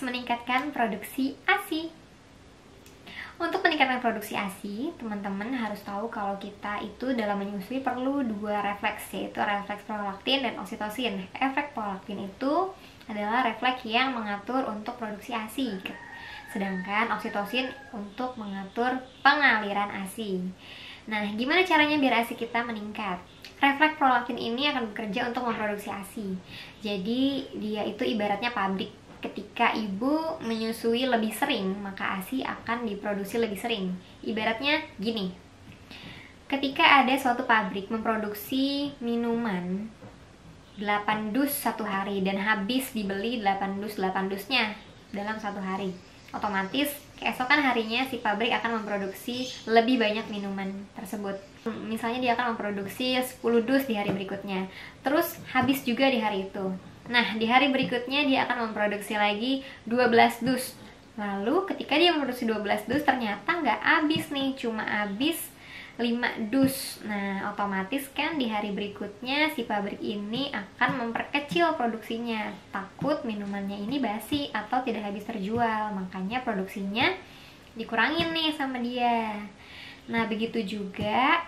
meningkatkan produksi ASI. Untuk meningkatkan produksi ASI, teman-teman harus tahu kalau kita itu dalam menyusui perlu dua refleks, yaitu refleks prolaktin dan oksitosin. Efek prolaktin itu adalah refleks yang mengatur untuk produksi ASI, sedangkan oksitosin untuk mengatur pengaliran ASI. Nah, gimana caranya biar ASI kita meningkat? Refleks prolaktin ini akan bekerja untuk memproduksi ASI. Jadi, dia itu ibaratnya pabrik. Ketika ibu menyusui lebih sering, maka ASI akan diproduksi lebih sering. Ibaratnya gini, ketika ada suatu pabrik memproduksi minuman 8 dus satu hari dan habis dibeli 8 dusnya dalam satu hari, otomatis keesokan harinya si pabrik akan memproduksi lebih banyak minuman tersebut. Misalnya dia akan memproduksi 10 dus di hari berikutnya, terus habis juga di hari itu. Nah, di hari berikutnya dia akan memproduksi lagi 12 dus. Lalu ketika dia memproduksi 12 dus ternyata nggak habis nih, cuma habis 5 dus. Nah, otomatis kan di hari berikutnya si pabrik ini akan memperkecil produksinya. Takut minumannya ini basi atau tidak habis terjual. Makanya produksinya dikurangin nih sama dia. Nah, begitu juga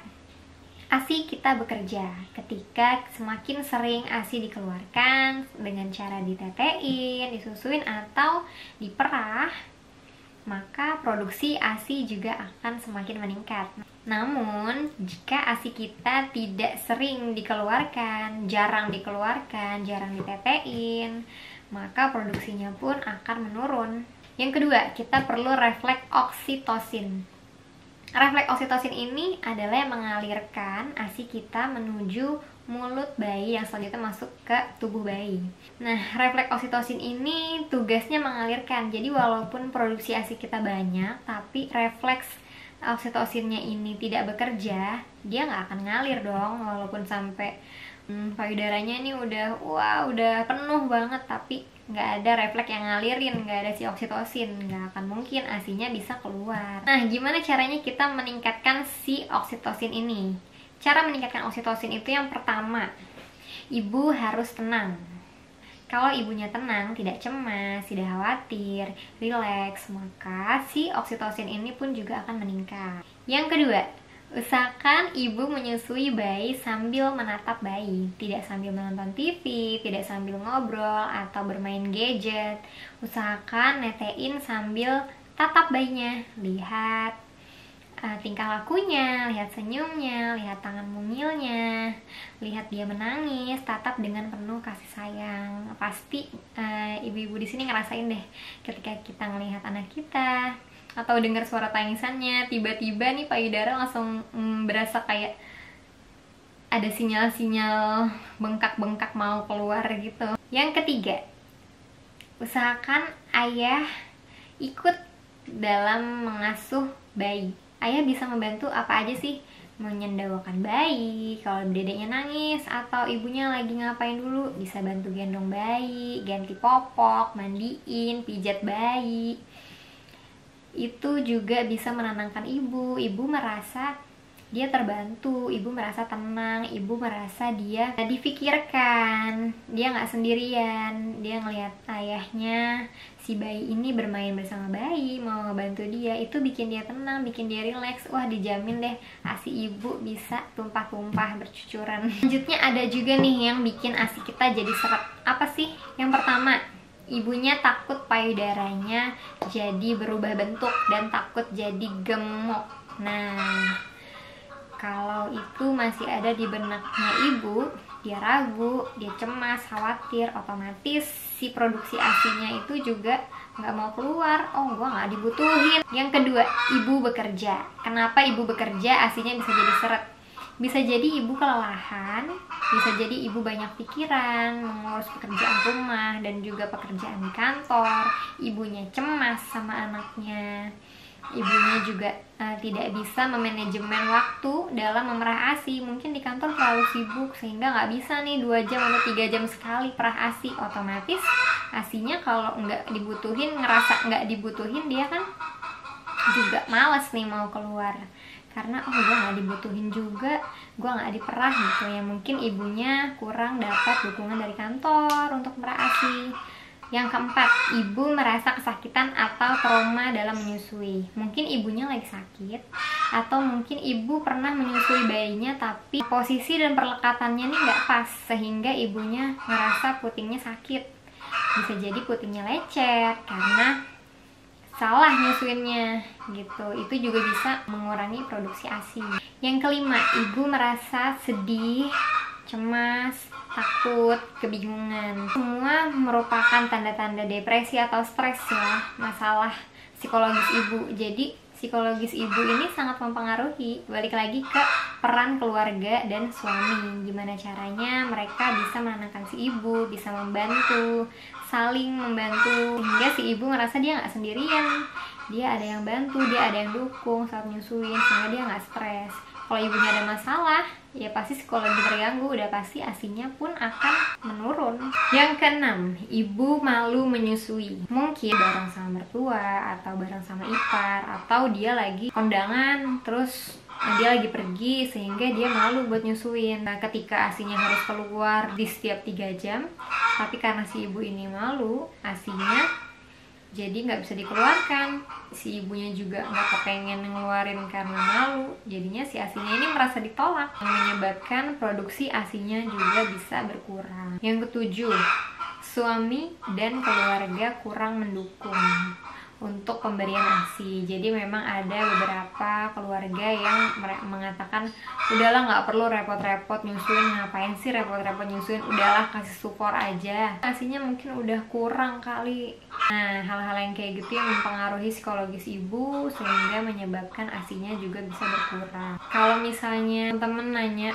ASI kita bekerja. Ketika semakin sering ASI dikeluarkan dengan cara ditetein, disusuin, atau diperah, maka produksi ASI juga akan semakin meningkat. Namun, jika ASI kita tidak sering dikeluarkan, jarang dikeluarkan, jarang ditetein, maka produksinya pun akan menurun. Yang kedua, kita perlu refleks oksitosin. Refleks oksitosin ini adalah yang mengalirkan ASI kita menuju mulut bayi yang selanjutnya masuk ke tubuh bayi. Nah, refleks oksitosin ini tugasnya mengalirkan. Jadi walaupun produksi ASI kita banyak, tapi refleks oksitosinnya ini tidak bekerja, dia nggak akan ngalir dong. Walaupun sampai payudaranya ini udah penuh banget, tapi nggak ada refleks yang ngalirin, nggak ada si oksitosin, nggak akan mungkin ASInya bisa keluar. Nah, gimana caranya kita meningkatkan si oksitosin ini? Cara meningkatkan oksitosin itu yang pertama, ibu harus tenang. Kalau ibunya tenang, tidak cemas, tidak khawatir, rileks, maka si oksitosin ini pun juga akan meningkat. Yang kedua, usahakan ibu menyusui bayi sambil menatap bayi, tidak sambil menonton TV, tidak sambil ngobrol atau bermain gadget. Usahakan netein sambil tatap bayinya, lihat tingkah lakunya, lihat senyumnya, lihat tangan mungilnya, lihat dia menangis, tatap dengan penuh kasih sayang. Pasti ibu-ibu di sini ngerasain deh ketika kita ngelihat anak kita atau dengar suara tangisannya, tiba-tiba nih payudara langsung berasa kayak ada sinyal-sinyal bengkak-bengkak mau keluar gitu. Yang ketiga, usahakan ayah ikut dalam mengasuh bayi. Ayah bisa membantu apa aja sih? Menyendawakan bayi, kalau dedeknya nangis atau ibunya lagi ngapain dulu, bisa bantu gendong bayi, ganti popok, mandiin, pijat bayi. Itu juga bisa menenangkan ibu. Ibu merasa dia terbantu, ibu merasa tenang, ibu merasa dia difikirkan, dia nggak sendirian, dia ngelihat ayahnya, si bayi ini bermain bersama bayi, mau ngebantu dia, itu bikin dia tenang, bikin dia rileks. Wah, dijamin deh ASI ibu bisa tumpah-tumpah bercucuran. Selanjutnya ada juga nih yang bikin ASI kita jadi seret. Apa sih? Yang pertama, ibunya takut payudaranya jadi berubah bentuk dan takut jadi gemuk. Nah, kalau itu masih ada di benaknya ibu, dia ragu, dia cemas, khawatir, otomatis si produksi ASInya itu juga nggak mau keluar. Oh, gua nggak dibutuhin. Yang kedua, ibu bekerja. Kenapa ibu bekerja ASInya bisa jadi seret? Bisa jadi ibu kelelahan, bisa jadi ibu banyak pikiran, mengurus pekerjaan rumah dan juga pekerjaan di kantor. Ibunya cemas sama anaknya. Ibunya juga tidak bisa memanajemen waktu dalam memerah ASI. Mungkin di kantor terlalu sibuk sehingga nggak bisa nih 2 jam atau 3 jam sekali perah ASI. Otomatis ASInya kalau nggak dibutuhin, ngerasa nggak dibutuhin, dia kan juga males nih mau keluar. Karena gue nggak dibutuhin juga, gue nggak diperah gitu ya. Mungkin ibunya kurang dapat dukungan dari kantor untuk merah ASI. Yang keempat, ibu merasa kesakitan atau trauma dalam menyusui. Mungkin ibunya lagi sakit, atau mungkin ibu pernah menyusui bayinya tapi posisi dan perlekatannya nih nggak pas, sehingga ibunya merasa putingnya sakit. Bisa jadi putingnya lecet karena salah nyusuinnya gitu. Itu juga bisa mengurangi produksi ASI. Yang kelima, ibu merasa sedih, cemas, takut, kebingungan. Semua merupakan tanda-tanda depresi atau stres ya, masalah psikologis ibu. Jadi psikologis ibu ini sangat mempengaruhi. Balik lagi ke peran keluarga dan suami. Gimana caranya mereka bisa menenangkan si ibu, bisa membantu, saling membantu, sehingga si ibu ngerasa dia nggak sendirian. Dia ada yang bantu, dia ada yang dukung saat nyusuin, sehingga dia nggak stres. Kalau ibunya ada masalah, ya pasti psikologi terganggu, udah pasti ASINya pun akan menurun. Yang keenam, ibu malu menyusui. Mungkin bareng sama mertua, atau bareng sama ipar, atau dia lagi kondangan, terus dia lagi pergi sehingga dia malu buat nyusuin. Nah, ketika ASINya harus keluar di setiap 3 jam, tapi karena si ibu ini malu, ASINya jadi nggak bisa dikeluarkan. Si ibunya juga nggak kepengen ngeluarin karena malu, jadinya si ASINya ini merasa ditolak, yang menyebabkan produksi ASINya juga bisa berkurang. Yang ketujuh, suami dan keluarga kurang mendukung untuk pemberian ASI. Jadi memang ada beberapa keluarga yang mengatakan, udahlah nggak perlu repot-repot nyusuin, ngapain sih repot-repot nyusuin, udahlah kasih support aja, ASINya mungkin udah kurang kali. Nah, hal-hal yang kayak gitu yang mempengaruhi psikologis ibu sehingga menyebabkan ASINya juga bisa berkurang. Kalau misalnya temen nanya,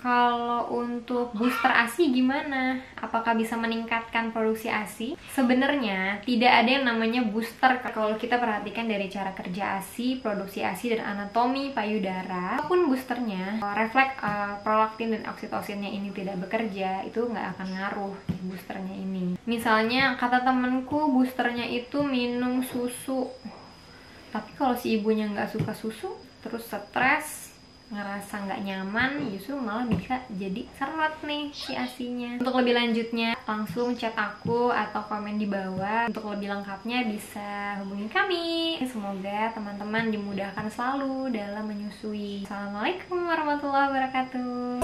kalau untuk booster ASI gimana? Apakah bisa meningkatkan produksi ASI? Sebenarnya tidak ada yang namanya booster. Kalau kita perhatikan dari cara kerja ASI, produksi ASI, dan anatomi payudara, apapun boosternya, refleks prolaktin dan oksitosinnya ini tidak bekerja, itu nggak akan ngaruh boosternya ini. Misalnya kata temenku boosternya itu minum susu, tapi kalau si ibunya nggak suka susu, terus stres, ngerasa nggak nyaman, justru malah bisa jadi seret nih si ASINya. Untuk lebih lanjutnya langsung chat aku atau komen di bawah. Untuk lebih lengkapnya bisa hubungi kami. Semoga teman-teman dimudahkan selalu dalam menyusui. Assalamualaikum warahmatullahi wabarakatuh.